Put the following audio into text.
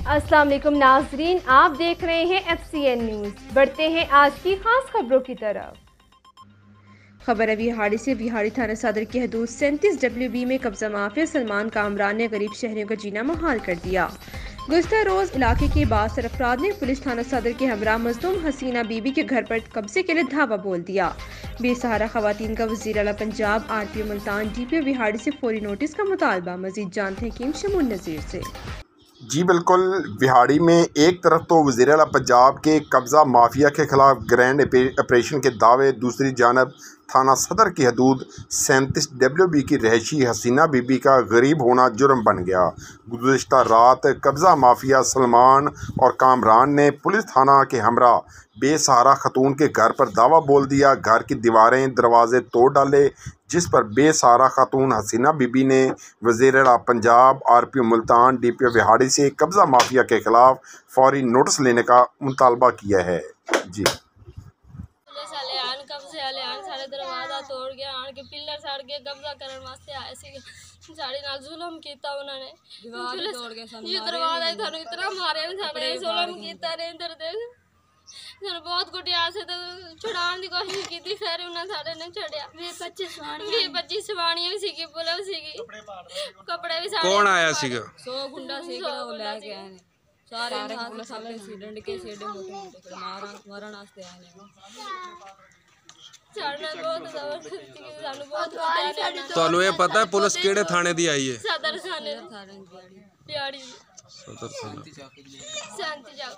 अस्सलाम वालेकुम नाजरीन, आप देख रहे हैं FCN न्यूज़। बढ़ते हैं आज की खास खबरों की तरफ। खबर है बिहाड़ी से। बिहाड़ी थाना सदर की हदूद 37 WB में कब्जा माफिया सलमान कामरान ने गरीब शहरियों का जीना मुहाल कर दिया। गुज़िश्ता रोज इलाके के बासर अफराद ने पुलिस थाना सदर के हमरा मजलूम हसीना बीबी के घर पर कब्जे के लिए धावा बोल दिया। बेसहारा खवातीन का वज़ीर आला पंजाब RPO मुल्तान DPO बिहाड़ी से फौरी नोटिस का मुतालबा। मजीद जानते हैं हकीम शमून नज़ीर से। जी बिल्कुल, बिहाड़ी में एक तरफ तो वज़ीर आला पंजाब के कब्ज़ा माफिया के खिलाफ ग्रैंड ऑपरेशन के दावे, दूसरी जानब थाना सदर की हदूद 37 WB की रहायशी हसीना बीबी का गरीब होना जुर्म बन गया। गुज़िश्ता रात कब्ज़ा माफिया सलमान और कामरान ने पुलिस थाना के हमरा बेसहारा खतून के घर पर दावा बोल दिया। घर की दीवारें दरवाजे तोड़ डाले, जिस पर बेसहारा खातून हसीना बीबी ने वज़ीर आला पंजाब RPO मुल्तान DPO बिहाड़ी से कब्ज़ा माफिया के खिलाफ फौरी नोटिस लेने का मुतालबा किया है। जी कब्जे वाले सारे दरवाजा तोड़ गया, आन के पिलर साड़ के कब्जा करने वास्ते आए सी। साढ़े नाल जुल्म कीता उन्होंने, दीवार तोड़ के ये दरवाजा थानू इतना मारे साढ़े जुल्म कीता रे। इधर देख सानू बहुत कुटिया से तो छुड़ाने की कोशिश की थी, फिर उन्होंने साढ़े ने छड़िया। 20-25 सवाणियां भी सीगी, पुलिस सीगी, कपड़े भी साढ़े। कौन आया सीगा? 100 गुंडा सीगा वो लेके आए ने सारे पुलिस वाले सी डंड के सीडे मोटे मारन वास्ते आए ने। ਤੁਹਾਨੂੰ ਇਹ ਪਤਾ ਪੁਲਿਸ ਕਿਹੜੇ ਥਾਣੇ ਦੀ ਆਈ ਹੈ? ਸਦਰ ਥਾਣੇ ਬਿਹਾੜੀ ਸਦਰ ਥਾਣਾ। ਸ਼ਾਂਤੀ ਚੌਕ।